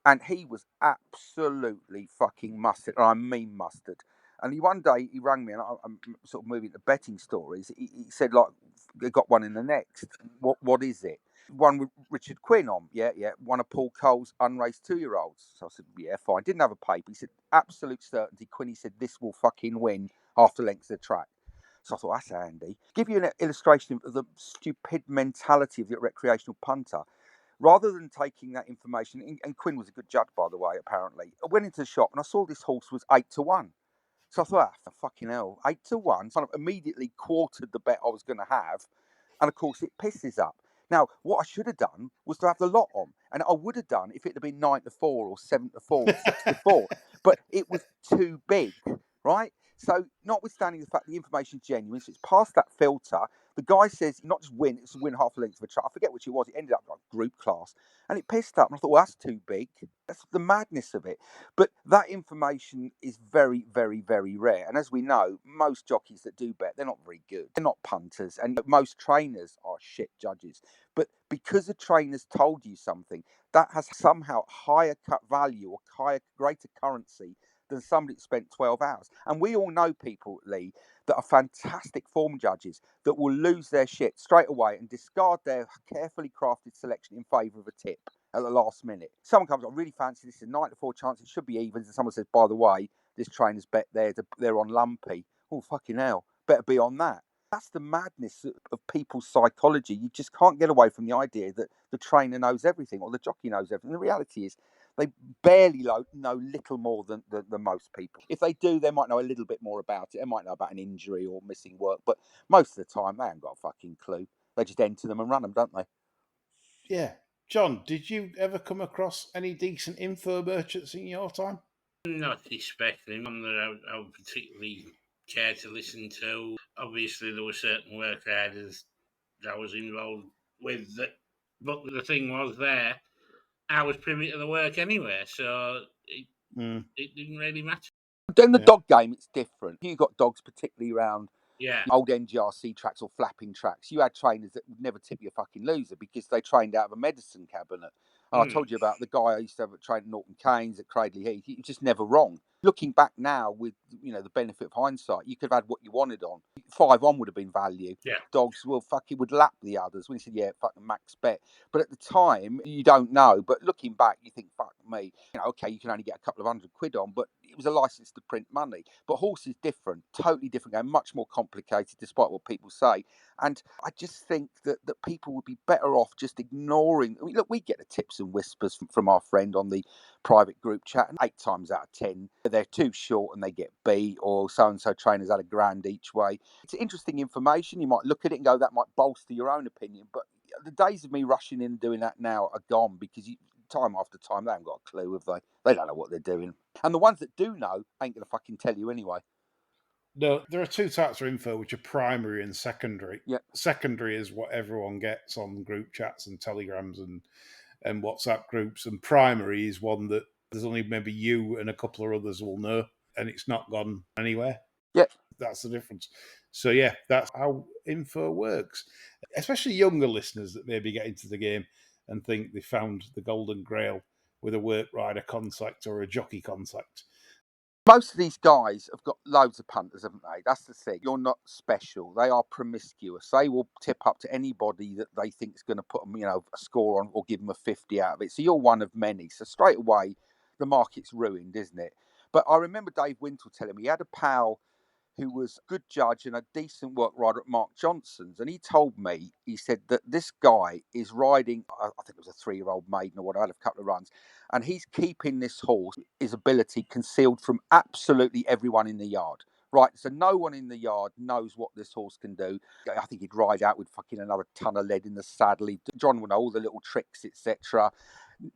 [SPEAKER 6] And he was absolutely fucking mustard. And I mean mustard. And one day he rang me, and I'm sort of moving to betting stories. He said, like, they got one in the next. What is it? One with Richard Quinn on. Yeah. One of Paul Cole's unraced 2-year-olds. So I said, yeah, fine. Didn't have a paper. He said, absolute certainty. Quinn, he said, this will fucking win after length of the track. So I thought, that's handy. Give you an illustration of the stupid mentality of the recreational punter. Rather than taking that information, and Quinn was a good judge, by the way, apparently, I went into the shop and I saw this horse was 8-1. So I thought, fucking hell, 8-1. So I immediately quartered the bet I was going to have. And of course, it pisses up. Now, what I should have done was to have the lot on. And I would have done if it had been 9-4 or 7-4 or 6-4. But it was too big, right? So, notwithstanding the fact the information's genuine, so it's past that filter. The guy says not just win, it's to win half a length of a track. I forget which it was. It ended up like group class. And it pissed up. And I thought, well, that's too big. That's the madness of it. But that information is very, very, very rare. And as we know, most jockeys that do bet, they're not very good. They're not punters. And most trainers are shit judges. But because a trainer's told you something, that has somehow higher cut value or greater currency than somebody that spent 12 hours. And we all know people, Lee, that are fantastic form judges that will lose their shit straight away and discard their carefully crafted selection in favour of a tip at the last minute. Someone comes, I really fancy this, is a 9-4 chance, it should be evens, and someone says, by the way, this trainer's bet they're on lumpy. Oh, fucking hell, better be on that. That's the madness of people's psychology. You just can't get away from the idea that the trainer knows everything or the jockey knows everything. The reality is they barely know little more than most people. If they do, they might know a little bit more about it. They might know about an injury or missing work, but most of the time, they haven't got a fucking clue. They just enter them and run them, don't they?
[SPEAKER 4] Yeah. John, did you ever come across any decent info merchants in your time?
[SPEAKER 5] Not especially one that I would particularly care to listen to. Obviously, there were certain work riders that I was involved with, but the thing was there, I was privy to the work anyway, so it didn't really matter.
[SPEAKER 6] In the dog game, it's different. You got dogs, particularly around old NGRC tracks or flapping tracks. You had trainers that would never tip you a fucking loser because they trained out of a medicine cabinet. And I told you about the guy I used to have trained at Norton Keynes at Cradley Heath. He was just never wrong. Looking back now with the benefit of hindsight, you could have had what you wanted on. 5 on would have been value.
[SPEAKER 5] Yeah.
[SPEAKER 6] Dogs would lap the others. When he said, yeah, fucking max bet. But at the time, you don't know. But looking back, you think, fuck me. Okay, you can only get a couple of £100 on, but it was a license to print money. But horse is different, totally different game, much more complicated, despite what people say. And I just think that people would be better off just ignoring. I mean, look, we get the tips and whispers from our friend on the private group chat, and 8 times out of 10, they're too short and they get beat, or so-and-so trainers had £1,000 each way. It's interesting information. You might look at it and go, that might bolster your own opinion. But the days of me rushing in and doing that now are gone because time after time, they haven't got a clue, have they? They don't know what they're doing. And the ones that do know ain't going to fucking tell you anyway.
[SPEAKER 4] No, there are 2 types of info, which are primary and secondary.
[SPEAKER 6] Yeah.
[SPEAKER 4] Secondary is what everyone gets on group chats and telegrams and WhatsApp groups. And primary is one that there's only maybe you and a couple of others will know, and it's not gone anywhere.
[SPEAKER 6] Yeah.
[SPEAKER 4] That's the difference. So, yeah, that's how info works. Especially younger listeners that maybe get into the game and think they found the golden grail with a work rider contact or a jockey contact.
[SPEAKER 6] Most of these guys have got loads of punters, haven't they? That's the thing. You're not special. They are promiscuous. They will tip up to anybody that they think is going to put them, a score on or give them a 50 out of it. So you're one of many. So straight away, the market's ruined, isn't it? But I remember Dave Wintle telling me he had a pal who was a good judge and a decent work rider at Mark Johnson's. And he told me, he said that this guy is riding, I think it was a 3-year-old maiden or whatever, had a couple of runs. And he's keeping this horse, his ability, concealed from absolutely everyone in the yard. Right, so no one in the yard knows what this horse can do. I think he'd ride out with fucking another ton of lead in the saddle. John would know all the little tricks, etc.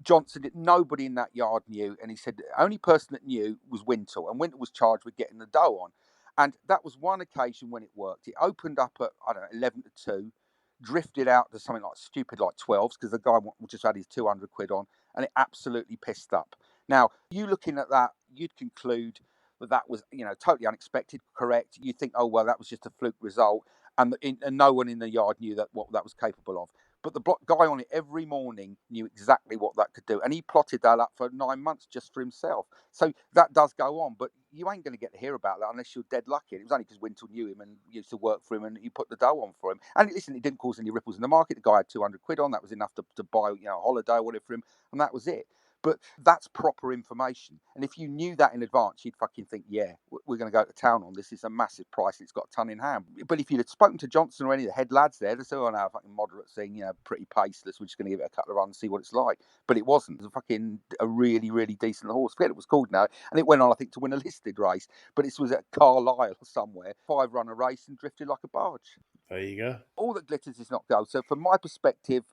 [SPEAKER 6] Johnson, nobody in that yard knew. And he said the only person that knew was Wintle. And Wintle was charged with getting the dough on. And that was one occasion when it worked. It opened up at, 11-2, drifted out to something like stupid like 12s because the guy just had his £200 on, and it absolutely pissed up. Now, you looking at that, you'd conclude that was, totally unexpected, correct. You think, oh, well, that was just a fluke result. And no one in the yard knew what that was capable of. But the guy on it every morning knew exactly what that could do. And he plotted that up for 9 months just for himself. So that does go on. But you ain't going to get to hear about that unless you're dead lucky. And it was only because Wintle knew him and used to work for him and he put the dough on for him. And listen, it didn't cause any ripples in the market. The guy had £200 on. That was enough to buy a holiday or whatever for him. And that was it. But that's proper information. And if you knew that in advance, you'd fucking think, yeah, we're going to go to town on this. It's a massive price. It's got a ton in hand. But if you'd have spoken to Johnson or any of the head lads there, they'd say, oh, no, fucking moderate thing, you know, pretty paceless. We're just going to give it a couple of runs and see what it's like. But it wasn't. It was a really, really decent horse. I forget what it was called now. And it went on, I think, to win a listed race. But it was at Carlisle or somewhere, 5-runner race and drifted like a barge.
[SPEAKER 4] There you go.
[SPEAKER 6] All that glitters is not gold. So from my perspective,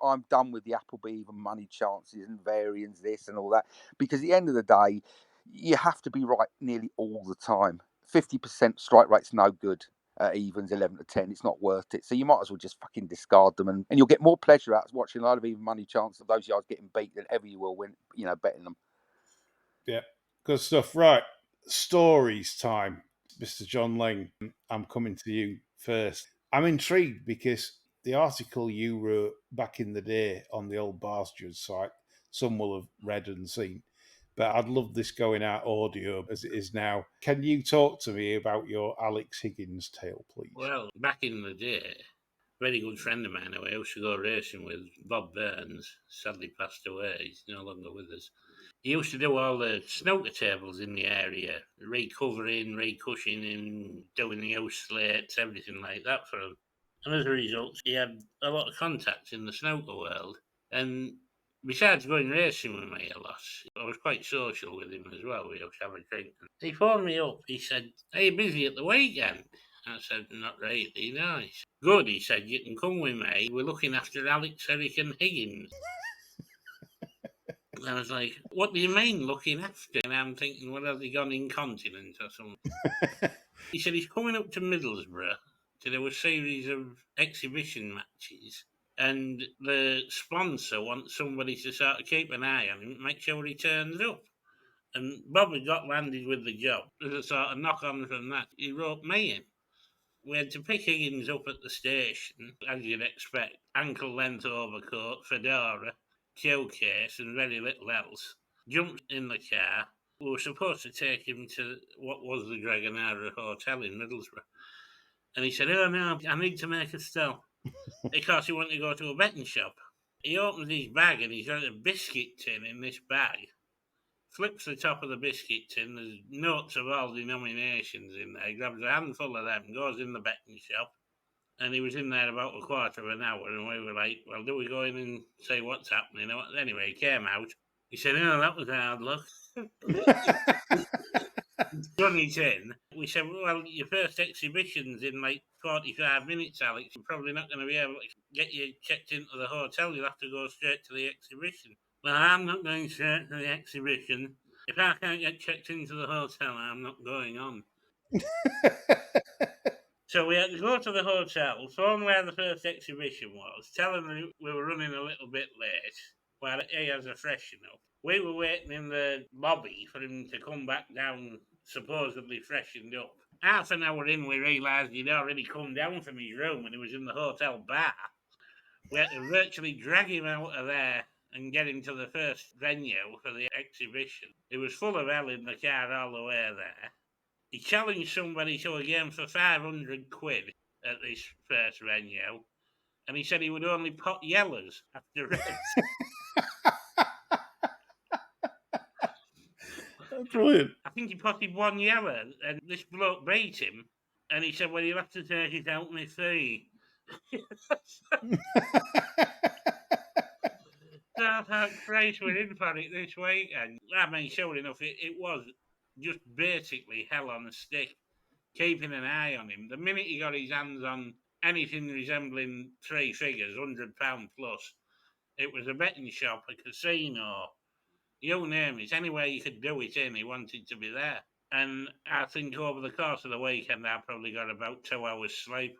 [SPEAKER 6] I'm done with the Appleby even money chances and variants, this and all that. Because at the end of the day, you have to be right nearly all the time. 50% strike rate's no good at evens, 11 to 10. It's not worth it. So you might as well just fucking discard them. And you'll get more pleasure out of watching a lot of even money chances of those yards getting beat than ever you will when, you know, betting them.
[SPEAKER 4] Yeah, good stuff. Right, stories time. Mr. John Lang, I'm coming to you first. I'm intrigued because the article you wrote back in the day on the old Barsters site, some will have read and seen, but I'd love this going out audio as it is now. Can you talk to me about your Alex Higgins tale, please?
[SPEAKER 5] Well, back in the day, a very good friend of mine who I used to go racing with, Bob Burns, sadly passed away. He's no longer with us. He used to do all the snooker tables in the area, recovering, recushioning, doing the house slates, everything like that for him. And as a result, he had a lot of contacts in the snooker world. And besides going racing with me a lot, I was quite social with him as well. We used to have a drink. He phoned me up. He said, "Are you busy at the weekend?" I said, "Not really, no." He said, "Good," he said, "you can come with me. We're looking after Alex Hurricane Higgins." I was like, "What do you mean looking after?" And I'm thinking, well, has he gone incontinent or something? He said he's coming up to Middlesbrough to do a series of exhibition matches, and the sponsor wants somebody to sort of keep an eye on him, make sure he turns up. And Bob had got landed with the job. As a sort of knock on from that, he wrote me in. We had to pick Higgins up at the station, as you'd expect. Ankle-length overcoat, fedora, showcase, and very little else. Jumped in the car. We were supposed to take him to what was the Dragonara Hotel in Middlesbrough. And he said, "Oh no, I need to make a stop." Because he wanted to go to a betting shop. He opens his bag and he's got a biscuit tin in this bag. Flips the top of the biscuit tin, there's notes of all denominations in there. He grabs a handful of them, goes in the betting shop, and he was in there about a quarter of an hour, and we were like, well, do we go in and say what's happening? Anyway, he came out. He said, "Oh, that was hard luck." Johnny tin. We said, "Well, your first exhibition's in like 45 minutes, Alex. You're probably not going to be able to get you checked into the hotel. You'll have to go straight to the exhibition." "Well, I'm not going straight to the exhibition. If I can't get checked into the hotel, I'm not going on." So we had to go to the hotel, phone where the first exhibition was, tell them we were running a little bit late, while he has a freshen up. We were waiting in the lobby for him to come back down, supposedly freshened up. Half an hour in, we realised he'd already come down from his room and he was in the hotel bar. We had to virtually drag him out of there and get him to the first venue for the exhibition. He was full of hell in the car all the way there. He challenged somebody to a game for 500 quid at this first venue, and he said he would only pot yellers after reds.
[SPEAKER 4] Brilliant.
[SPEAKER 5] I think he potted one yeller, and this bloke beat him, and he said, "Well, you'll have to take it out my fee." So I thought, Christ, we're in for it this weekend. I mean, sure enough, it was just basically hell on a stick, keeping an eye on him. The minute he got his hands on anything resembling three figures, £100 plus, it was a betting shop, a casino, you name it, anywhere you could do it in, he wanted to be there. And I think over the course of the weekend, I probably got about 2 hours sleep.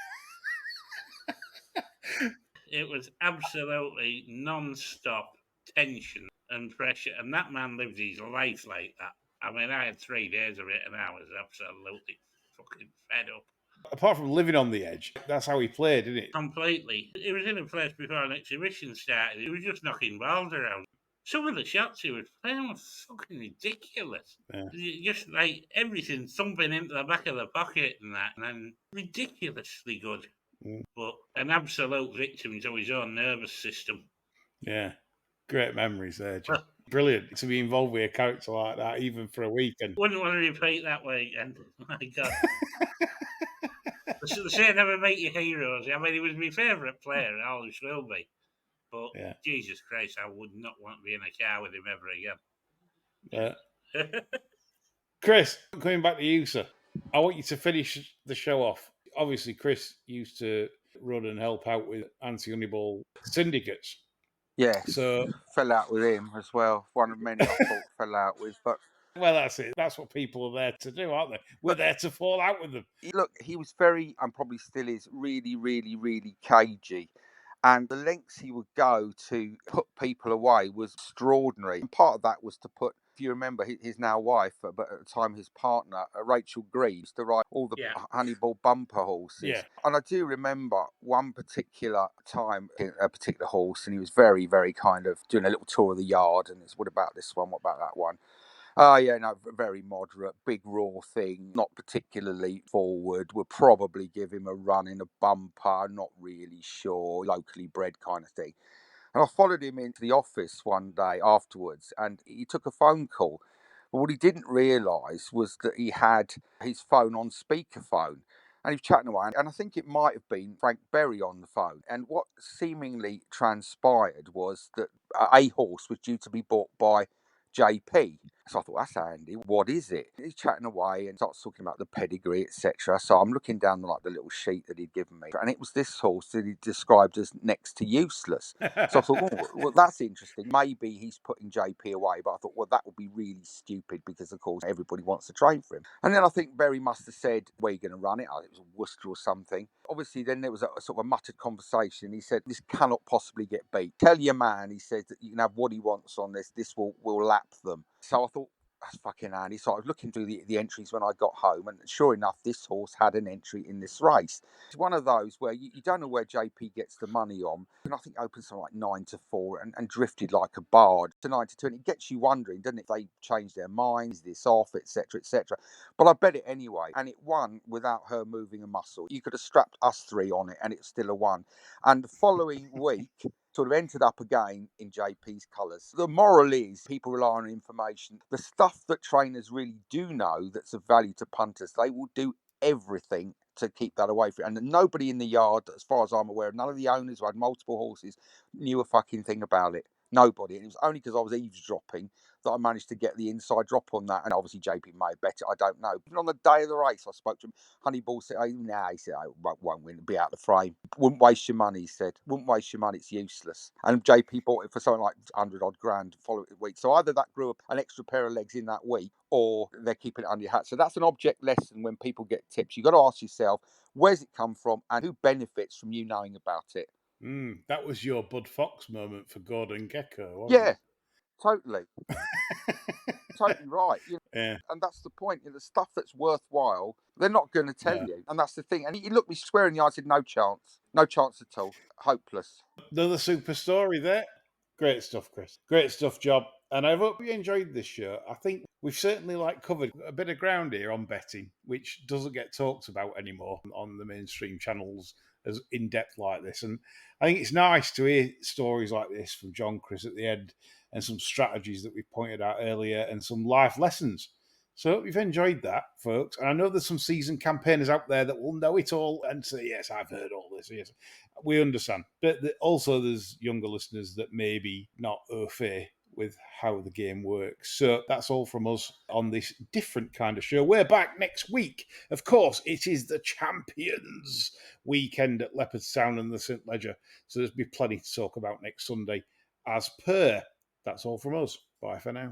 [SPEAKER 5] It was absolutely non-stop tension and pressure, and that man lived his life like that. I mean, I had 3 days of it, and I was absolutely fucking fed up.
[SPEAKER 4] Apart from living on the edge, that's how he played, didn't it?
[SPEAKER 5] Completely. He was in a place before an exhibition started. He was just knocking balls around. Some of the shots he was playing were fucking ridiculous.
[SPEAKER 4] Yeah.
[SPEAKER 5] Just like everything thumping into the back of the pocket and that, and ridiculously good. But an absolute victim to his own nervous system.
[SPEAKER 4] Yeah. Great memories there, John. Brilliant to be involved with a character like that, even for a weekend.
[SPEAKER 5] Wouldn't want to repeat that weekend. My God. They say never make your heroes. I mean, he was my favourite player and always will be. But
[SPEAKER 4] Yeah.
[SPEAKER 5] Jesus Christ, I would not want to be in a car with him ever again.
[SPEAKER 4] Yeah. Chris, coming back to you, sir. I want you to finish the show off. Obviously, Chris used to run and help out with anti-Honeyball syndicates.
[SPEAKER 6] Yeah,
[SPEAKER 4] So
[SPEAKER 6] fell out with him as well. One of many I thought fell out with, but
[SPEAKER 4] well, that's it. That's what people are there to do, aren't they? We're there to fall out with them.
[SPEAKER 6] look, he was very, and probably still is, really, really, really cagey. And the lengths he would go to put people away was extraordinary. And part of that was to put, if you remember, his now wife, but at the time his partner, Rachel Green, used to ride all the Honeyball bumper horses.
[SPEAKER 4] Yeah.
[SPEAKER 6] And I do remember one particular time, a particular horse, and he was very, very kind of doing a little tour of the yard. And it's, what about this one? What about that one? Oh, yeah, no, very moderate, big raw thing, not particularly forward. We'll probably give him a run in a bumper, not really sure, locally bred kind of thing. And I followed him into the office one day afterwards, and he took a phone call. But what he didn't realise was that he had his phone on speakerphone. And he was chatting away, and I think it might have been Frank Berry on the phone. And what seemingly transpired was that a horse was due to be bought by JP. So I thought, that's handy. What is it? He's chatting away and starts talking about the pedigree, etc. So I'm looking down the little sheet that he'd given me, and it was this horse that he described as next to useless. So I thought, well, that's interesting. Maybe he's putting JP away, but I thought, well, that would be really stupid because, of course, everybody wants to train for him. And then I think Berry must have said, where are you going to run it? Oh, it was Worcester or something. Obviously, then there was a sort of a muttered conversation. He said, this cannot possibly get beat. Tell your man, he said, that you can have what he wants on this. This will lap them. So I thought, that's fucking handy. So I was looking through the entries when I got home, and sure enough, this horse had an entry in this race. It's one of those where you don't know where JP gets the money on. And I think it opened something like 9-4 and drifted like a bard to 9-2. And it gets you wondering, doesn't it? If they change their minds, this off, etc., etc. But I bet it anyway, and it won without her moving a muscle. You could have strapped us three on it, and it's still a one. And the following week, sort of entered up again in JP's colours. The moral is people rely on information. The stuff that trainers really do know that's of value to punters, they will do everything to keep that away from it. And nobody in the yard, as far as I'm aware, none of the owners who had multiple horses knew a fucking thing about it. Nobody. And it was only because I was eavesdropping that I managed to get the inside drop on that. And obviously JP may have bet it, I don't know. Even on the day of the race, I spoke to him. Honeyball said, he said, I won't win, it'll be out of the frame. Wouldn't waste your money, he said. Wouldn't waste your money, it's useless. And JP bought it for something like 100 odd grand the following week. So either that grew up an extra pair of legs in that week, or they're keeping it under your hat. So that's an object lesson when people get tips. You've got to ask yourself, where's it come from and who benefits from you knowing about it?
[SPEAKER 4] That was your Bud Fox moment for Gordon Gekko, wasn't it?
[SPEAKER 6] Totally. Totally right.
[SPEAKER 4] Yeah.
[SPEAKER 6] And that's the point. The stuff that's worthwhile, they're not going to tell you. And that's the thing. And he looked me square in the eye and said, no chance. No chance at all. Hopeless.
[SPEAKER 4] Another super story there. Great stuff, Chris. Great stuff, Job. And I hope you enjoyed this show. I think we've certainly covered a bit of ground here on betting, which doesn't get talked about anymore on the mainstream channels as in depth like this. And I think it's nice to hear stories like this from John, Chris at the end, and some strategies that we pointed out earlier and some life lessons. So I hope you've enjoyed that, folks. And I know there's some seasoned campaigners out there that will know it all and say, yes, I've heard all this. Yes, we understand. But also there's younger listeners that maybe not au fait with how the game works. So that's all from us on this different kind of show. We're back next week. Of course, it is the Champions weekend at Leopardstown and the St. Ledger. So there'll be plenty to talk about next Sunday as per. That's all from us. Bye for now.